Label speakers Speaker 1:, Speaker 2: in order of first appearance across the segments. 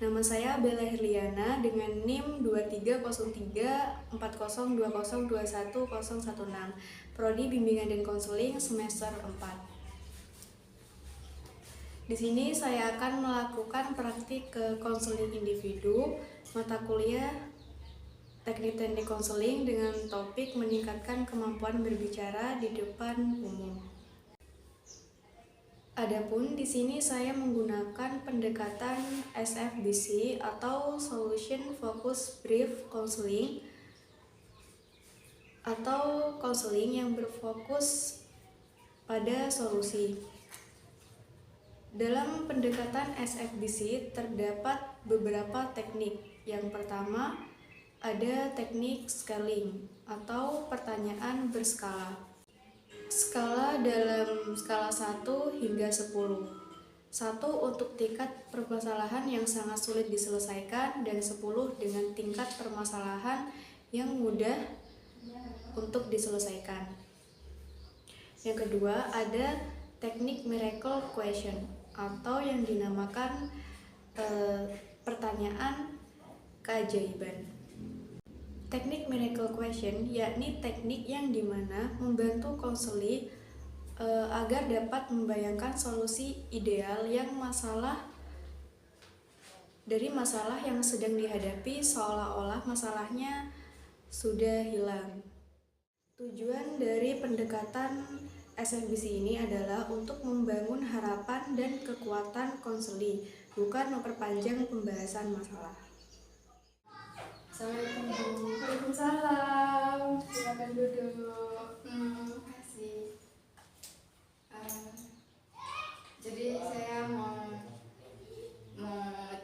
Speaker 1: Nama saya Bella Herliana dengan NIM 23034020210116, Prodi Bimbingan dan Konseling semester 4. Di sini saya akan melakukan praktik ke konseling individu, mata kuliah teknik konseling dengan topik meningkatkan kemampuan berbicara di depan umum. Adapun di sini saya menggunakan pendekatan SFBC atau Solution Focus Brief Counseling atau konseling yang berfokus pada solusi. Dalam pendekatan SFBC terdapat beberapa teknik. Yang pertama ada teknik scaling atau pertanyaan berskala. Skala dalam skala 1 hingga 10. 1 untuk tingkat permasalahan yang sangat sulit diselesaikan dan 10 dengan tingkat permasalahan yang mudah untuk diselesaikan. Yang kedua ada teknik miracle question atau yang dinamakan pertanyaan keajaiban. Teknik miracle question yakni teknik yang dimana membantu konseli agar dapat membayangkan solusi ideal yang dari masalah yang sedang dihadapi seolah-olah masalahnya sudah hilang. Tujuan dari pendekatan SFBC ini adalah untuk membangun harapan dan kekuatan konseli, bukan memperpanjang pembahasan masalah.
Speaker 2: Assalamualaikum Bu.
Speaker 1: Waalaikumsalam. Silakan duduk.
Speaker 2: Makasih. Jadi saya mau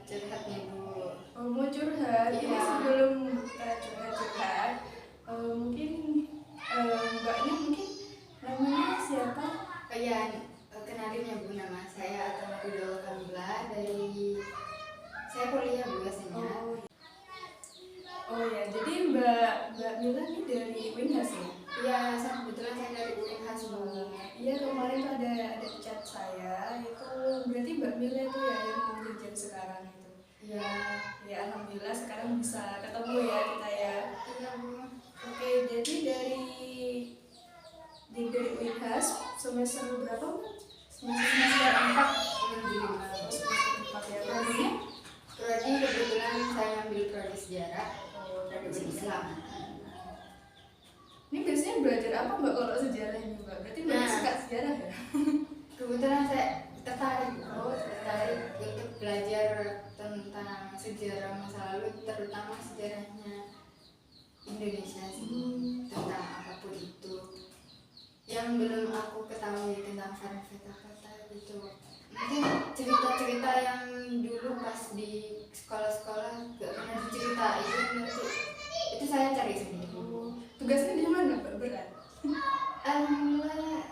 Speaker 2: curhat nih Bu.
Speaker 1: Mau curhat?
Speaker 2: Iya.
Speaker 1: Ini sebelum kita curhat, mungkin mbaknya mungkin namanya siapa?
Speaker 2: Kenalin ya Bu, nama saya Atanaridul Kamila saya kuliah Bu biasanya.
Speaker 1: Oh ya, jadi Mbak Mila ini dari Winhas ya?
Speaker 2: Iya, kebetulan saya dari Unhas Bu.
Speaker 1: Iya, kemarin tuh ada chat saya, itu berarti Mbak Mila itu ya yang mau jenjang sekarang itu.
Speaker 2: Iya.
Speaker 1: Ya alhamdulillah sekarang bisa ketemu ya kita ya.
Speaker 2: Iya Bu.
Speaker 1: Oke, jadi dari Winhas semester berapa Bu? Semester 4. Semester 4 ya. Prodinya?
Speaker 2: Prodi kebetulan saya ambil prodi sejarah. Prodi Islam.
Speaker 1: Ini biasanya belajar apa Mbak kalau sejarah ini Mbak? Berarti Mbak suka sejarah ya?
Speaker 2: Kebetulan saya tertarik untuk belajar tentang sejarah masa lalu, terutama sejarahnya Indonesia sih, tentang apapun itu yang belum aku ketahui tentang kata-kata gitu. Mungkin cerita-cerita yang dulu pas di sekolah-sekolah gak pernah diceritain, itu saya cari sendiri.
Speaker 1: Tugasnya di mana Mbak? Berat?
Speaker 2: Alhamdulillah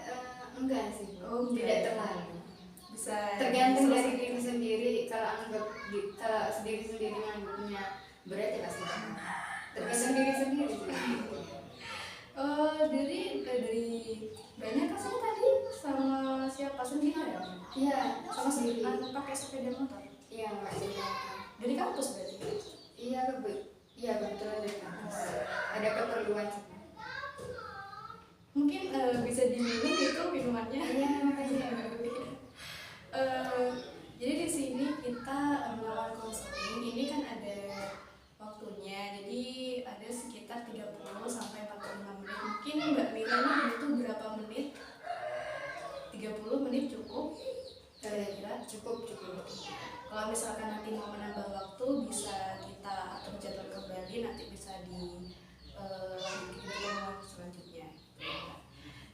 Speaker 2: enggak sih, tidak terlalu.
Speaker 1: Bisa
Speaker 2: Tergantung dari diri sendiri. Kalau sendiri menganggapnya berat ya pasti tergantung diri sendiri.
Speaker 1: Dari banyak kan saya tadi sama siapa sendiri ya?
Speaker 2: Iya, sama sendiri.
Speaker 1: Pakai sepeda motor?
Speaker 2: Iya, Mbak Sita.
Speaker 1: Dari kampus berarti?
Speaker 2: Iya, kebetulan dari kampus. Ada keperluan.
Speaker 1: Mungkin bisa diminum itu minumannya.
Speaker 2: Iya, makasih.
Speaker 1: Jadi di sini kita melakukan konseling. Ini kan ada waktunya. Jadi ada sekitar 30 sampai 45 menit. Mungkin Mbak Mila ini butuh berapa menit? 30 menit cukup? Kira-kira
Speaker 2: Cukup.
Speaker 1: Kalau misalkan nanti mau menambah waktu bisa kita atur jadwal kembali, nanti bisa dilanjutkan selanjutnya.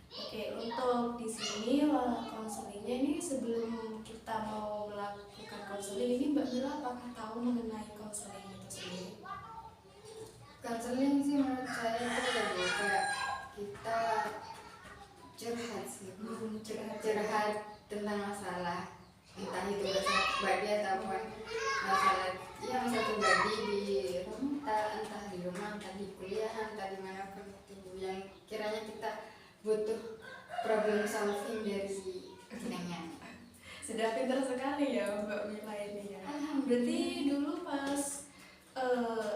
Speaker 1: Oke, untuk di sini konselingnya ini sebelum kita mau melakukan konseling ini Mbak Mila apakah tahu mengenai konseling itu sendiri?
Speaker 2: Konseling sih menurut saya itu lebih kayak kita curhat sih, curhat tentang masalah, entah itu masalah pribadi ataupun masalah pribadi di rumah, entah di rumah, entah di kuliah, entah di manapun itu yang kiranya kita butuh problem solving dari jenengan.
Speaker 1: Sudah pintar sekali ya Mbak Mila ini ya. Berarti dulu pas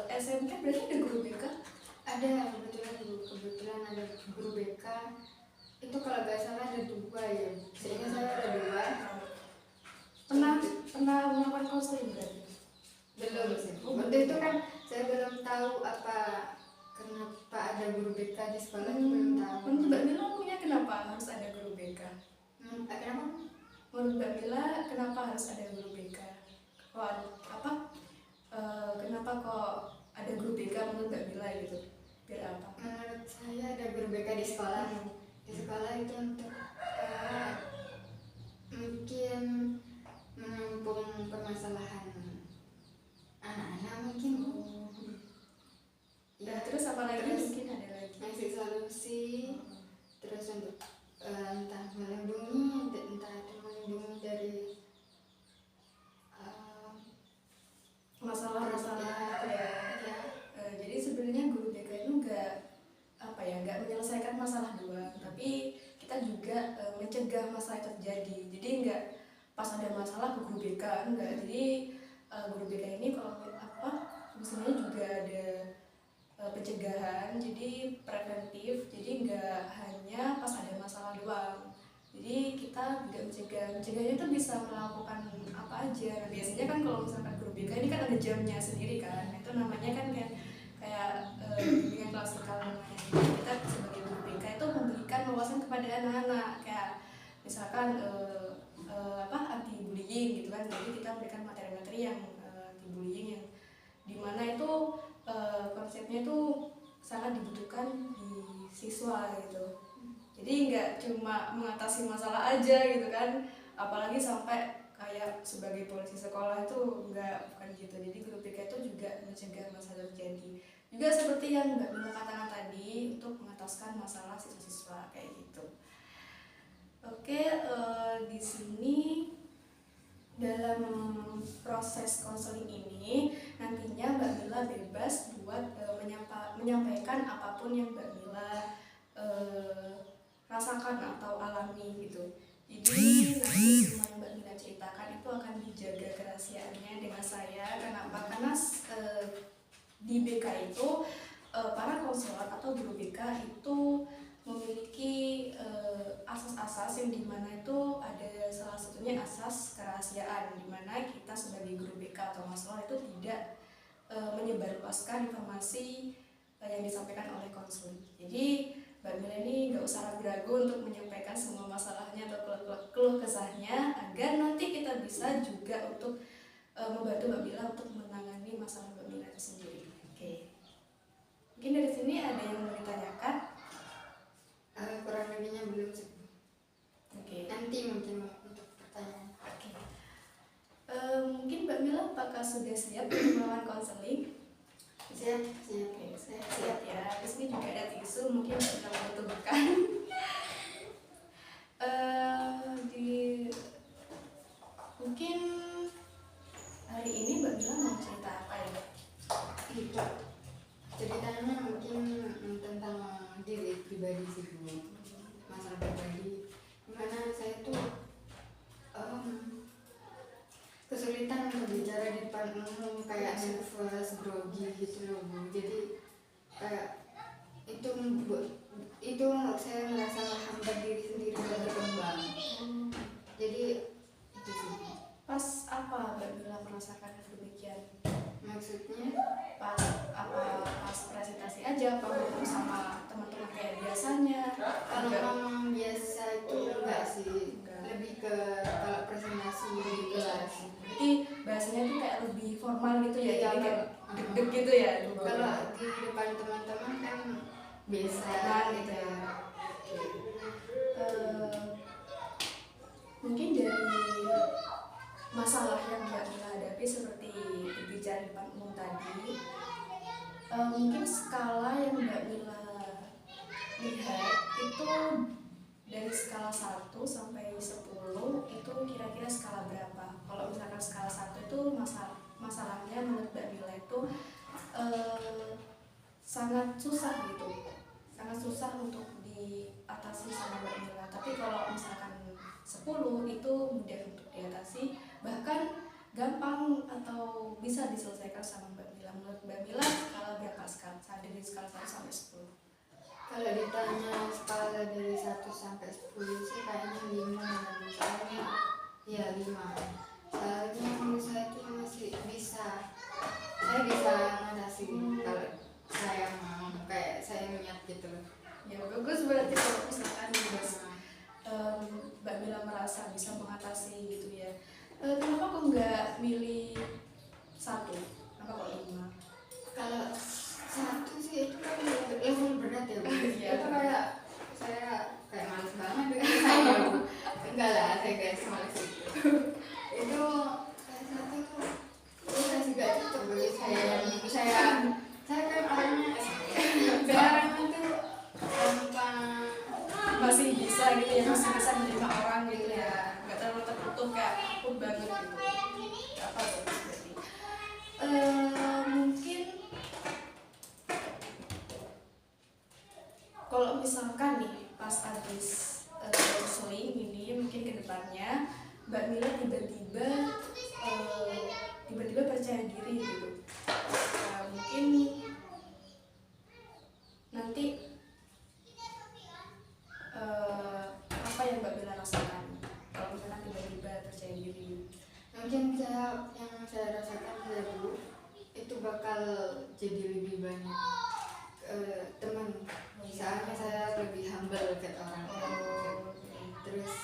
Speaker 1: SMK berarti ada guru BK?
Speaker 2: Ada, kebetulan ada guru BK. Itu kalau nggak salah ada 2 ya. Seingat saya ada 2.
Speaker 1: Pernah melakukan konseling berarti?
Speaker 2: Belum sih. Waktu itu kan saya belum tahu kenapa ada guru BK di sekolah, itu belum tahu.
Speaker 1: Menurut Mbak Mila punya kenapa harus ada guru BK?
Speaker 2: Kenapa?
Speaker 1: Menurut Mbak Mila kenapa harus ada guru BK? Kenapa kok ada guru BK menurut Mbak Mila gitu? Biar apa?
Speaker 2: Menurut saya ada guru BK di sekolah. Di sekolah itu untuk mungkin menampung permasalahan anak-anak mungkin.
Speaker 1: Ya, terus apa lagi? Mungkin ada lagi.
Speaker 2: Ngasih solusi, terus untuk entah melindungi dari
Speaker 1: masalah-masalah ya. Jadi sebenarnya guru BK itu nggak menyelesaikan masalah doang, tapi kita juga mencegah masalah itu terjadi. Jadi nggak pas ada masalah ke guru BK, enggak. Jadi guru BK ini kalau fungsinya juga ada pencegahan, jadi preventif. Jadi nggak hanya pas ada masalah doang. Jadi kita juga mencegahnya itu bisa melakukan apa aja. Nah, biasanya kan kalau misalkan guru BK ini kan ada jamnya sendiri kan. Itu namanya kan kayak bimbingan klasikal namanya. Jadi kita sebagai guru BK itu memberikan wawasan kepada anak-anak, kayak misalkan anti bullying gitu kan. Jadi kita memberikan materi-materi yang anti bullying yang dimana itu konsepnya itu sangat dibutuhkan di siswa gitu. Jadi nggak cuma mengatasi masalah aja gitu kan, apalagi sampai kayak sebagai polisi sekolah itu bukan gitu. Jadi guru BK itu juga mencegah masalah terjadi. Juga seperti yang Mbak Mila katakan tadi, untuk mengataskan masalah siswa-siswa kayak gitu. Oke, di sini dalam proses konseling ini nantinya Mbak Mila bebas buat menyampaikan apapun yang Mbak Mila rasakan atau alami gitu. Jadi nanti semua yang Mbak Mila ceritakan itu akan dijaga kerahasiaannya dengan saya. Kenapa? Karena di BK itu para konselor atau guru BK itu memiliki asas-asas yang dimana itu ada salah satunya asas kerahasiaan, dimana kita sebagai guru BK atau konselor itu tidak menyebarluaskan informasi yang disampaikan oleh konseling. Jadi Mbak Mila ini nggak usah ragu-ragu untuk menyampaikan semua masalahnya atau keluh kesahnya, agar nanti kita bisa juga untuk membantu Mbak Mila untuk menangani masalah Mbak Mila itu sendiri. Oke. Mungkin dari sini ada yang mau ditanyakan?
Speaker 2: Kurang lebihnya belum sih.
Speaker 1: Oke.
Speaker 2: Nanti mungkin untuk pertanyaan.
Speaker 1: Oke. Mungkin Mbak Mila apakah sudah siap untuk melakukan konseling?
Speaker 2: Siap.
Speaker 1: Oke, siap ya. Di sini juga ada tisu, mungkin Mbak Mila membutuhkan. Mungkin hari ini Mbak Mila mau cerita apa ya?
Speaker 2: Itu ceritanya mungkin tentang diri pribadi sih Bu. Masalah pribadi. Dimana saya tuh kesulitan berbicara di depan umum, kayak nervous, grogi gitu loh Bu. Jadi kayak itu saya merasa menghambat diri sendiri dan berkembang. Jadi itu sih.
Speaker 1: Pas apa Mbak Mila merasakan demikian?
Speaker 2: Maksudnya
Speaker 1: Pas presentasi aja, apa ngomong sama teman-teman kayak biasanya?
Speaker 2: kalau ngomong biasa itu enggak sih, lebih ke kalau presentasi di kelas.
Speaker 1: Berarti bahasanya tuh kayak lebih formal gitu ya, jadi kayak deg-deg gitu ya?
Speaker 2: Kalau di depan teman-teman kan biasa gitu ya.
Speaker 1: Mungkin dari masalah yang Mbak Mila hadapi seperti berbicara di depan umum tadi, mungkin skala yang Mbak Mila lihat itu dari skala 1 sampai 10 itu kira-kira skala berapa? Kalau misalkan skala 1 itu masalahnya menurut Mbak Mila itu sangat susah gitu, sangat susah untuk diatasi sama Mbak Mila. Tapi kalau misalkan 10 itu mudah untuk diatasi, bahkan gampang atau
Speaker 2: sampai 10 sih kayaknya 5 soalnya ya 5 soalnya menurut saya itu masih bisa, saya bisa ngatasi kalau saya mau, kayak saya niat gitu loh.
Speaker 1: Ya bagus, berarti kalau misalkan Mbak Mila merasa bisa mengatasi gitu ya. Kenapa kok nggak milih satu? Kenapa kok 5?
Speaker 2: Kalau satu sih itu kan level berat ya Bu.
Speaker 1: Iya.
Speaker 2: Itu kayak saya kayak males banget dengan saya Bu. Enggak lah, saya guys males itu. Itu kayak satu itu udah sih gak cocok bagi saya. Saya kan orangnya saya orangnya tuh gampang
Speaker 1: Masih bisa gitu ya, masih bisa menerima orang gitu ya, nggak terlalu tertutup kayak aku banget gitu. Nggak apa bagus berarti. Mungkin kalau misalkan nih pas habis counseling ini, mungkin kedepannya Mbak Mila tiba-tiba percaya diri gitu. Mungkin nanti apa yang Mbak Mila rasakan kalau misalkan tiba-tiba percaya diri?
Speaker 2: mungkin yang saya rasakan saya dulu itu bakal jadi lebih banyak teman, misalnya saya lebih humble ke orang, terus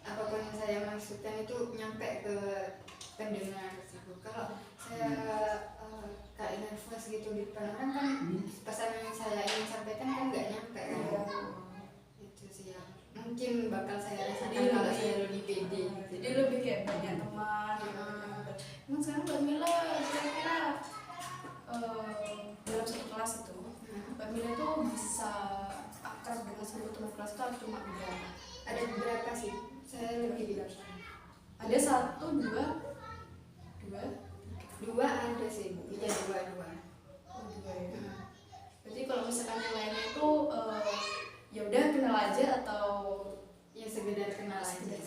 Speaker 2: apapun yang saya maksudkan itu nyampe ke pendengar gitu. Kalau saya kayak nervous gitu di depan orang kan pesan yang saya ingin sampaikan kan nggak nyampe kan. Itu sih yang mungkin bakal saya rasakan kalau saya lebih pede gitu.
Speaker 1: Jadi lebih kayak banyak teman. Emang sekarang Mbak Mila kira-kira dalam satu kelas itu Mbak Mila itu bisa akrab dengan seluruh teman kelas itu cuma berapa?
Speaker 2: Ada beberapa sih, saya lebih
Speaker 1: Ada 1, 2,
Speaker 2: 2 ada sih Bu, iya 2
Speaker 1: Oh 2 ya. Berarti kalau misalkan yang lainnya itu ya udah kenal aja atau
Speaker 2: ya sekedar kenal aja.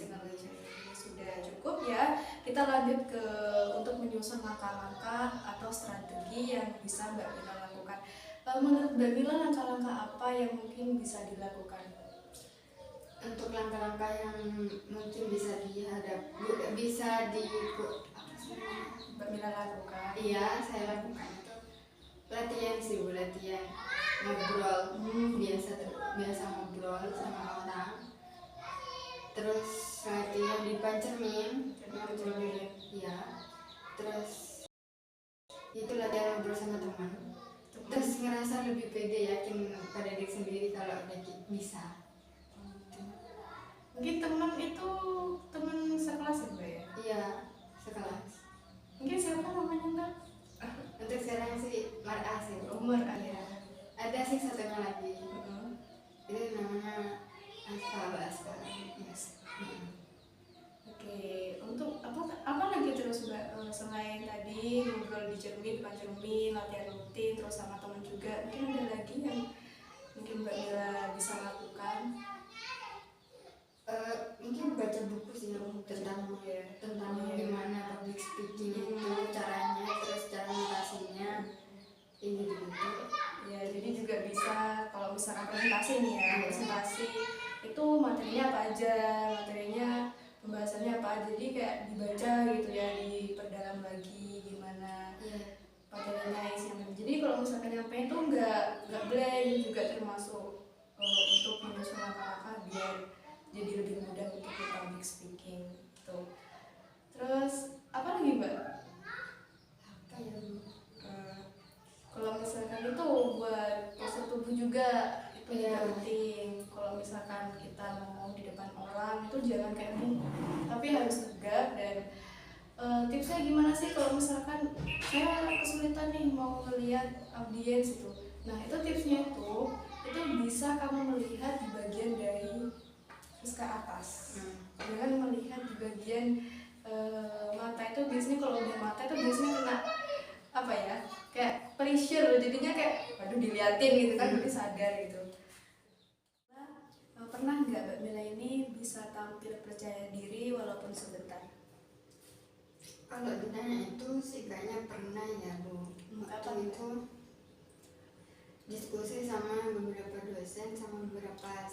Speaker 1: Sudah cukup ya. Kita lanjut ke untuk menyusun langkah-langkah atau strategi yang bisa Mbak Mila lakukan. Menurut Mbak Mila langkah-langkah apa yang mungkin bisa dilakukan?
Speaker 2: Untuk langkah-langkah yang mungkin bisa
Speaker 1: Mbak Mila lakukan.
Speaker 2: iya saya lakukan itu latihan sih Bu, latihan ngobrol, biasa ngobrol sama orang, terus latihan di depan cermin ngobrol, ya terus itu latihan ngobrol sama teman, terus ngerasa lebih pede, yakin pada diri sendiri kalau udah bisa.
Speaker 1: Mungkin teman itu teman sekelas ya Mbak ya?
Speaker 2: Iya, sekelas.
Speaker 1: Mungkin siapa namanya Mbak?
Speaker 2: Untuk sekarang sih Mar'a sih.
Speaker 1: Umar ya.
Speaker 2: Ada sih satunya lagi. Itu namanya Aska. Yes.
Speaker 1: Oke, untuk apa lagi terus Mbak selain tadi ngobrol di cermin, depan cermin, latihan rutin, terus sama teman juga, mungkin ada lagi yang mungkin Mbak Mila bisa lakukan?
Speaker 2: Mungkin baca buku sih tentang gimana public speaking itu caranya, terus cara ngatasinya ini gitu.
Speaker 1: Ya, jadi juga bisa kalau misalkan presentasi nih ya, presentasi itu materinya apa aja, pembahasannya apa aja, jadi kayak dibaca gitu ya, diperdalam lagi gimana materinya isinya. Jadi kalau misalkan nyampe itu nggak blank, juga termasuk untuk menyusun langkah-langkah biar jadi lebih mudah untuk di public speaking gitu. Terus apa lagi Mbak?
Speaker 2: Apa ya Bu?
Speaker 1: Kalau misalkan itu buat postur tubuh juga itu juga penting. Kalau misalkan kita ngomong di depan orang itu jangan kayak tapi harus tegak. Dan tipsnya gimana sih kalau misalkan saya kesulitan nih mau melihat audiens itu? Nah itu tipsnya itu bisa kamu melihat di bagian dari terus ke atas, jangan melihat di bagian mata. Itu biasanya kalau udah mata itu biasanya kena apa ya, kayak pressure, jadinya kayak waduh diliatin gitu kan, jadi sadar gitu. Pernah nggak Mbak Mila ini bisa tampil percaya diri walaupun sebentar?
Speaker 2: Kalau ditanya itu sih kayaknya pernah ya Bu. Waktu itu diskusi sama beberapa dosen sama beberapa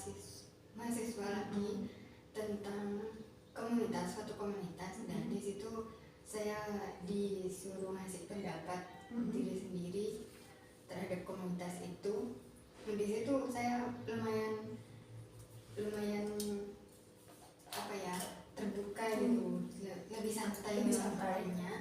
Speaker 2: mahasiswa lagi tentang suatu komunitas, dan di situ saya disuruh ngasih pendapat diri sendiri terhadap komunitas itu. Dan di situ saya lumayan apa ya, terbuka gitu, lebih santai melakukannya.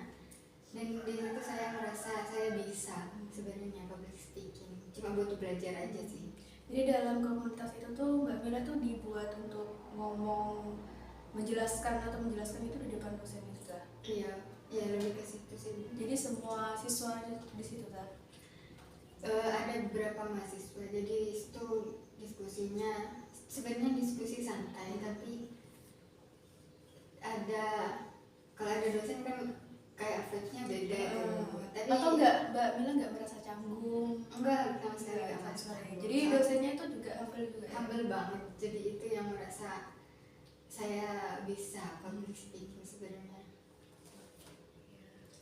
Speaker 2: Dan di situ saya merasa saya bisa sebenarnya public speaking, cuma butuh belajar aja sih.
Speaker 1: Jadi dalam komunitas itu tuh Mbak Mila tuh dibuat untuk ngomong, menjelaskan itu di depan dosen itu kan?
Speaker 2: Iya, ya lebih ke situ sih.
Speaker 1: Jadi semua siswa di situ kan?
Speaker 2: Ada beberapa mahasiswa, jadi itu diskusinya sebenarnya diskusi santai, tapi kalau ada dosen kan kayak efeknya beda tuh. Tapi
Speaker 1: atau enggak, Mbak Mila nggak merasa canggung?
Speaker 2: Enggak, sama sekali enggak merasa.
Speaker 1: Jadi dosennya itu juga
Speaker 2: humble banget. Jadi itu yang merasa saya bisa public speaking sebenarnya.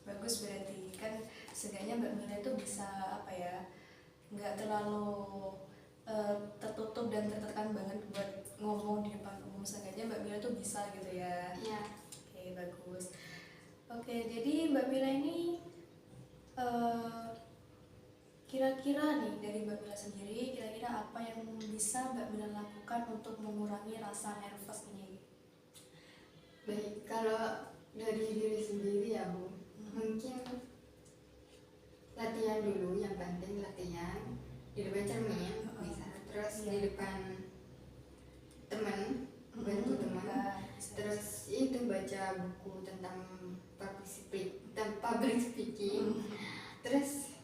Speaker 1: Bagus, berarti kan seenggaknya Mbak Mila itu bisa apa ya, nggak terlalu tertutup dan tertekan banget buat ngomong di depan umum. Seenggaknya Mbak Mila tuh bisa gitu ya.
Speaker 2: Iya.
Speaker 1: Oke, bagus. Oke, jadi Mbak Mila ini kira-kira nih dari Mbak Mila sendiri, kira-kira apa yang bisa Mbak Mila lakukan untuk mengurangi rasa nervous ini?
Speaker 2: Baik, kalau dari diri sendiri ya Bu, mungkin latihan dulu, yang penting latihan di depan cermin bisa, terus di depan teman, bantu teman, terus itu baca buku tentang public speaking, terus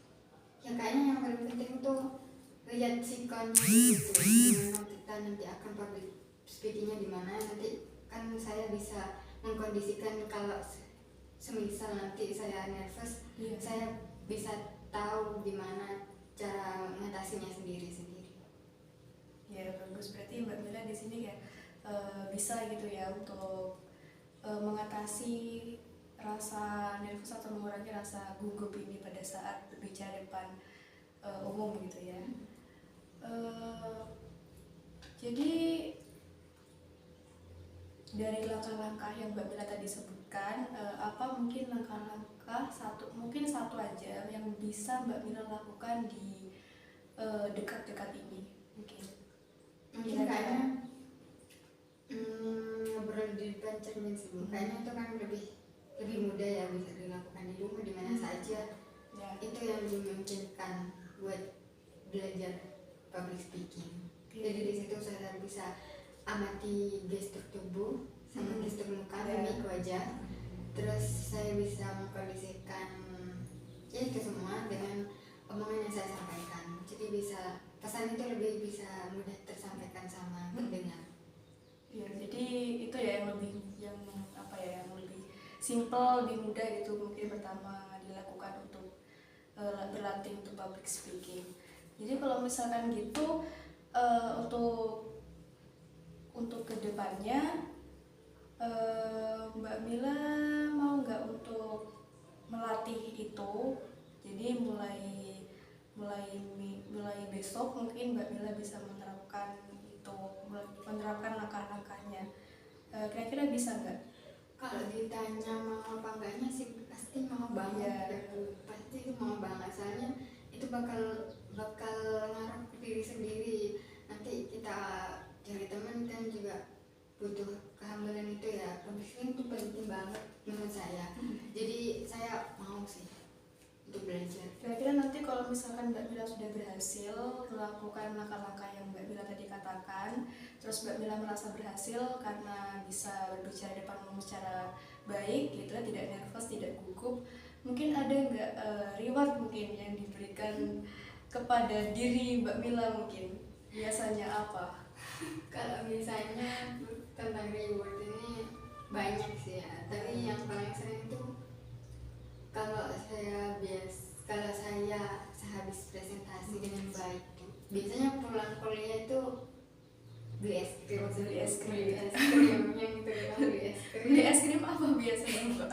Speaker 2: yang kayaknya yang paling penting tuh lihat sikonnya gitu, gimana kita nanti akan public speakingnya di mana. Nanti kan saya bisa mengkondisikan kalau semisal nanti saya nervous, saya bisa tahu gimana cara mengatasinya sendiri.
Speaker 1: Ya bagus, berarti Mbak Mila di sini ya bisa gitu ya untuk mengatasi rasa nervous atau mengurangi rasa gugup ini pada saat berbicara depan umum gitu ya. Jadi dari langkah-langkah yang Mbak Mila tadi sebutkan, apa mungkin langkah-langkah mungkin satu aja yang bisa Mbak Mila lakukan di dekat-dekat ini?
Speaker 2: Mungkin kayaknya ngobrol di depan cermin sih, kayaknya itu kan lebih mudah ya, bisa dilakukan di rumah di mana saja ya. Itu yang dimungkinkan buat belajar public speaking. Jadi di situ saya bisa amati gestur tubuh sama gestur muka, mimik wajah, terus saya bisa mengkondisikan ya itu semua dengan omongan yang saya sampaikan. Jadi bisa pesan itu lebih bisa mudah tersampaikan sama pendengar.
Speaker 1: Ya, jadi itu ya yang lebih simple, lebih mudah gitu mungkin pertama dilakukan untuk berlatih untuk public speaking. Jadi kalau misalkan gitu untuk kedepannya Mbak Mila mau nggak untuk melatih itu? Jadi mulai besok mungkin Mbak Mila bisa menerapkan langkah-langkahnya. Kira-kira bisa nggak?
Speaker 2: Kalau ditanya mau apa enggaknya sih pasti mau banget ya Bu. Pasti mau banget, soalnya itu bakal ngaruh ke diri sendiri. Nanti kita cari teman kan juga butuh kehamilan itu ya. Pembicaraan itu penting banget menurut saya. Jadi saya mau sih untuk belajar.
Speaker 1: Kira-kira nanti kalau misalkan Mbak Mila sudah berhasil melakukan langkah-langkah yang Mbak Mila tadi katakan, terus Mbak Mila merasa berhasil karena bisa berbicara depan umum secara baik gitu, tidak nervous, tidak gugup, mungkin ada nggak reward mungkin yang diberikan kepada diri Mbak Mila mungkin? Biasanya apa?
Speaker 2: Kalau misalnya tentang reward ini banyak sih ya, tapi yang paling sering itu kalau saya sehabis presentasi dengan baik, biasanya pulang kuliah itu beli es krim yang itu kan, beli es krim
Speaker 1: apa biasanya Mbak?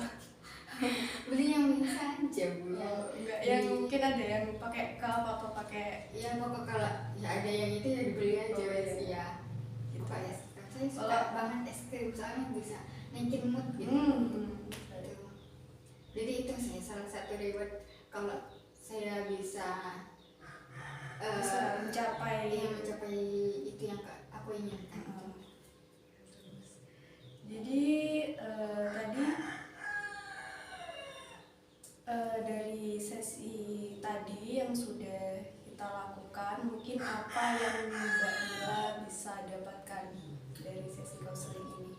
Speaker 2: beli yang biasa aja bu, yang
Speaker 1: Enggak, yang mungkin ada yang pakai cup atau pakai
Speaker 2: ya pokok kalau ya ada yang itu ya dibeli aja wes ya. Apa ya? Saya suka banget es krim soalnya bisa naikin mood gitu. Gitu. Jadi itu sih salah satu reward kalau saya bisa
Speaker 1: mencapai
Speaker 2: itu yang aku inginkan.
Speaker 1: Jadi tadi dari sesi tadi yang sudah kita lakukan, mungkin apa yang Mbak Mila bisa dapatkan dari sesi counseling ini?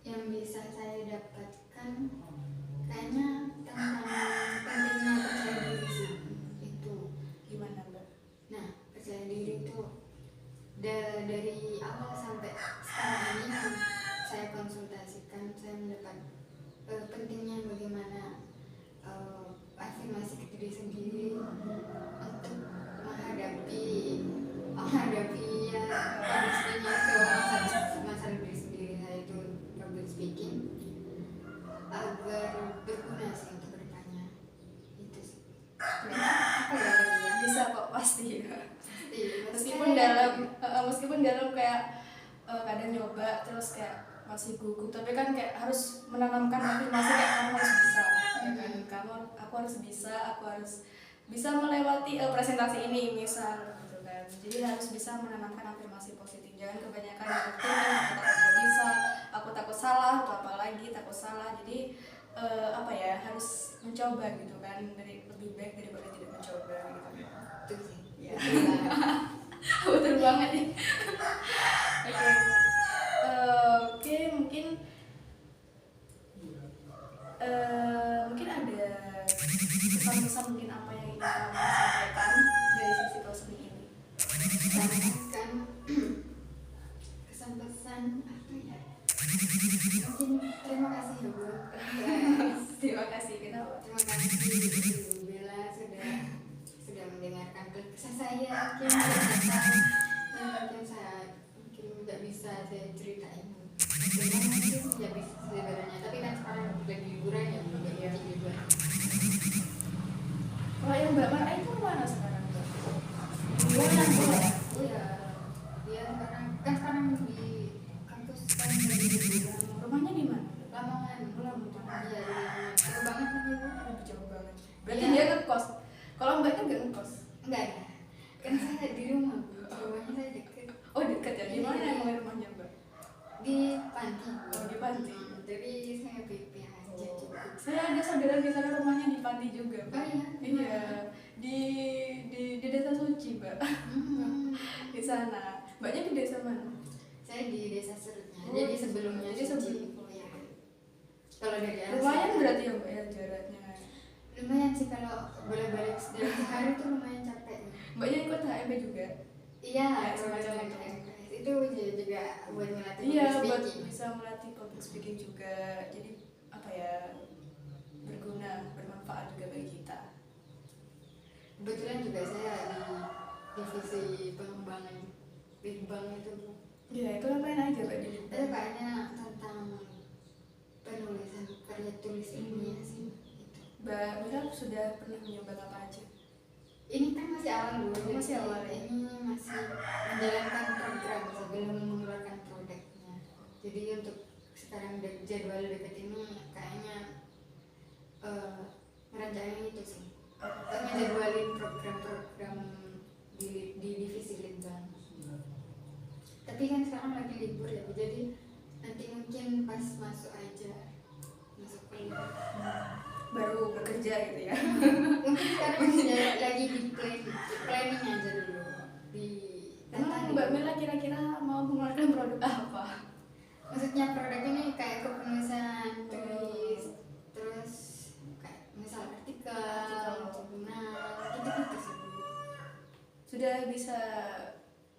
Speaker 2: Yang bisa saya dapatkan kayaknya tentang pentingnya percaya diri sih. Itu
Speaker 1: Gimana Mbak?
Speaker 2: nah, percaya diri itu dari awal sampai sekarang ini yang saya konsultasikan, saya mendapat pentingnya bagaimana afirmasi ke diri sendiri untuk menghadapi ya pastinya itu masalah diri sendiri. Saya itu public speaking agar berguna sih untuk kedepannya. Itu sih apa ya lagi ya,
Speaker 1: Bisa kok, pasti ya.
Speaker 2: meskipun
Speaker 1: Meskipun dalam kayak kadang nyoba terus kayak masih gugup, tapi kan kayak harus menanamkan afirmasi kayak kamu harus bisa, ya kan? Aku harus bisa melewati presentasi ini misal gitu kan. Jadi harus bisa menanamkan afirmasi positif, jangan kebanyakan overthinking, aku takut bisa, aku takut salah atau apalagi takut salah. Jadi apa ya, harus mencoba gitu kan, dari lebih baik daripada tidak mencoba gitu.
Speaker 2: itu sih
Speaker 1: Ya. Betul banget nih. Oke. Oke, mungkin ada pesan-pesan mungkin apa yang ingin kamu sampaikan dari sisi counseling ini?
Speaker 2: kan kesan-pesan apa ya, mungkin terima kasih ya Bu.
Speaker 1: Terima kasih, kenapa?
Speaker 2: Terima kasih Bu Bella sudah mendengarkan kesah saya mungkin saya nggak bisa saya ceritain mungkin nggak bisa sebenarnya, tapi kan sekarang lagi liburan ya Bu, lagi liburan.
Speaker 1: Kalau yang Mbak Mara itu mana sekarang?
Speaker 2: Oh ya, dia sekarang di kampus kan lagi liburan.
Speaker 1: Rumahnya di mana?
Speaker 2: Lamongan. Iya, jauh banget kan Ibu?
Speaker 1: Jauh banget. Berarti dia ngekos. Kalau Mbaknya nggak ngekos?
Speaker 2: Enggak ada. Kan saya di rumah, Bu. Rumahnya saya deket.
Speaker 1: Oh dekat ya. Di mana emang rumahnya Mbak?
Speaker 2: Di panti.
Speaker 1: Oh di panti.
Speaker 2: Jadi saya PP aja cukup.
Speaker 1: Saya ada saudara di sana rumahnya di panti juga.
Speaker 2: Oh iya?
Speaker 1: Iya. Di desa Suci Mbak. Di sana. Mbaknya di desa mana?
Speaker 2: Saya di desa Serutnya.
Speaker 1: Oh,
Speaker 2: Jadi sebelumnya
Speaker 1: jadi
Speaker 2: Suci. Ya. Kalau dari arah
Speaker 1: Lumayan
Speaker 2: sana-
Speaker 1: berarti ya Mbak ya jaraknya.
Speaker 2: Lumayan sih kalau bolak-balik dalam sehari tuh lumayan capek.
Speaker 1: Mbaknya ikut HMP juga?
Speaker 2: Iya,
Speaker 1: Ya,
Speaker 2: semacam
Speaker 1: semacam
Speaker 2: itu.
Speaker 1: itu.
Speaker 2: Itu juga buat melatih
Speaker 1: Iya,
Speaker 2: public
Speaker 1: buat
Speaker 2: speaking.
Speaker 1: bisa melatih public speaking juga. Jadi apa ya, berguna, bermanfaat juga bagi kita.
Speaker 2: Kebetulan juga saya di divisi pengembangan Big Bang itu.
Speaker 1: Iya, itu ngapain aja Mbak di
Speaker 2: Itu kayaknya tentang penulisan karya tulis ilmiah sih. Gitu.
Speaker 1: Mbak Mira sudah pernah mencoba apa aja?
Speaker 2: Ini kan masih awal Bu.
Speaker 1: Oh, masih
Speaker 2: Jadi
Speaker 1: awal ya?
Speaker 2: Ini masih menjalankan program sebelum mengeluarkan produknya. Jadi untuk sekarang jadwal dekat ini kayaknya merencanain itu sih. Ngejadwalin program-program di divisi Litbang. Tapi kan sekarang lagi libur ya Bu, jadi nanti mungkin pas masuk kuliah.
Speaker 1: Baru bekerja gitu ya?
Speaker 2: Mungkin sekarang lagi di planning aja dulu.
Speaker 1: Emang Mbak Mira kira-kira mau mengeluarkan produk apa?
Speaker 2: Maksudnya produk ini kayak kepenulisan tulis, terus kayak misal artikel, jurnal, gitu-gitu sih Bu.
Speaker 1: Sudah bisa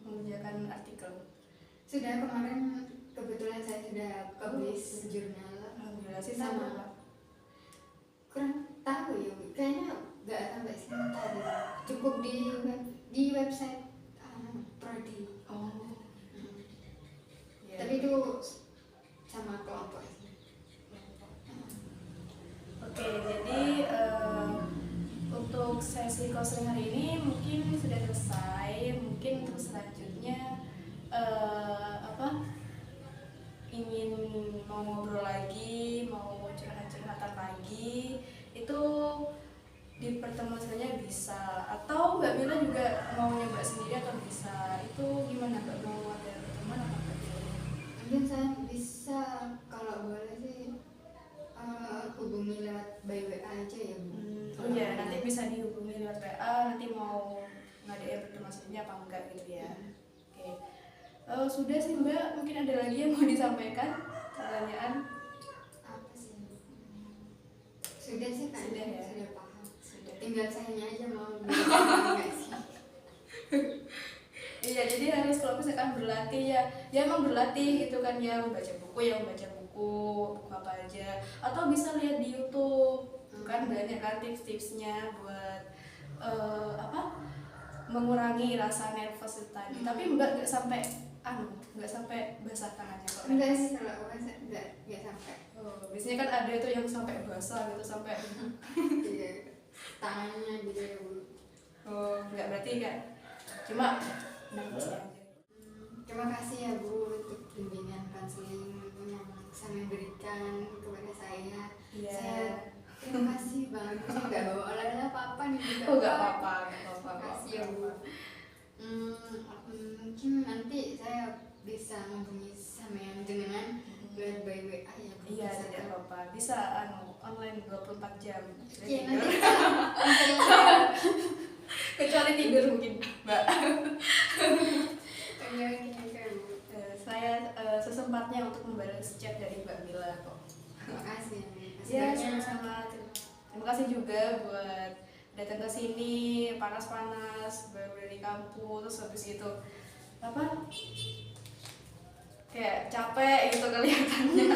Speaker 1: mengerjakan artikel?
Speaker 2: Sudah, kemarin kebetulan saya sudah publish jurnal.
Speaker 1: Alhamdulillah sih
Speaker 2: Sama.
Speaker 1: sama.
Speaker 2: Kurang tahu ya Bu, kayaknya nggak sampai sebentar deh. Cukup di website Prodi.
Speaker 1: Oh. Ya.
Speaker 2: Tapi itu sama kelompok sih.
Speaker 1: ingin mau ngobrol lagi, mau curhat-curhatan lagi, itu di pertemuan selanjutnya bisa. Atau Mbak Mila juga mau nyoba sendiri atau bisa. Itu gimana Mbak, mau ada pertemuan atau Mbak Mila?
Speaker 2: Mungkin saya bisa, kalau boleh sih hubungi lewat by WA aja ya Bu.
Speaker 1: Oh ya, nanti bisa dihubungi lewat WA, nanti mau ngadain pertemuan selanjutnya apa enggak gitu ya. Oke. Sudah sih Mbak, mungkin ada lagi yang mau disampaikan? Pertanyaan?
Speaker 2: Apa sih? Sudah sih Kak,
Speaker 1: Sudah ya?
Speaker 2: sudah paham.
Speaker 1: Sudah.
Speaker 2: Tinggal sayanya aja mau enggak sih.
Speaker 1: Iya, jadi harus kalau misalkan berlatih ya emang berlatih gitu kan ya, membaca buku ya membaca buku apa aja, atau bisa lihat di YouTube kan banyak kan tips-tipsnya buat mengurangi rasa nervous itu tadi. Tapi nggak sampai nggak sampai basah tangannya kok.
Speaker 2: Enggak sih, kalau aku enggak sampai.
Speaker 1: Biasanya kan ada itu yang sampai basah gitu, sampai
Speaker 2: Iya, tangannya gitu ya Bu.
Speaker 1: nggak, berarti kan cuma nangis aja.
Speaker 2: Terima kasih ya Bu untuk bimbingan konseling yang sangat berikan kepada saya.
Speaker 1: Iya.
Speaker 2: Saya terima kasih banget. Saya nggak bawa oleh-oleh apa-apa nih Bu.
Speaker 1: Nggak apa-apa.
Speaker 2: Terima kasih ya Bu. Mungkin nanti saya bisa menghubungi sama yang jenengan lewat by WA ya Bu.
Speaker 1: Iya, tidak apa-apa. Bisa online 24 jam.
Speaker 2: Iya, nanti
Speaker 1: Kecuali tidur mungkin, Mbak.
Speaker 2: oke Bu.
Speaker 1: Saya sesempatnya untuk membalas chat dari Mbak Mila kok.
Speaker 2: Terima kasih.
Speaker 1: Ya, sama-sama. Terima kasih juga buat datang ke sini panas-panas baru dari kampus, terus habis itu kayak capek gitu kelihatannya.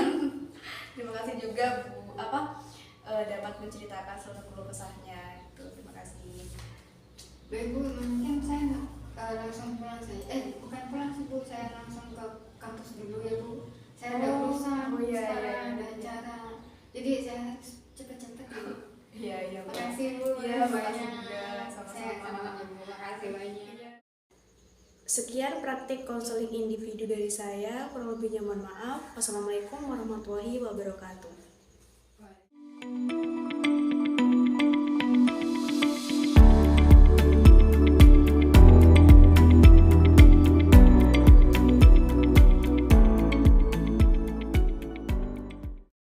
Speaker 1: Terima kasih juga Bu dapat menceritakan seluruh keluh kesahnya itu. Terima kasih.
Speaker 2: Baik Bu, mungkin saya langsung pulang saja. Bukan pulang sih Bu, saya langsung ke kampus dulu ya Bu. Saya ada urusan sekarang, ada acara. Jadi saya harus cepet-cepet ya Bu.
Speaker 1: Iya,
Speaker 2: Terima kasih Bu.
Speaker 1: Iya, makasih juga.
Speaker 2: Saya sama-sama Bu. Makasih banyak.
Speaker 1: Sekian praktik konseling individu dari saya. Kurang lebihnya mohon maaf. Wassalamualaikum warahmatullahi wabarakatuh.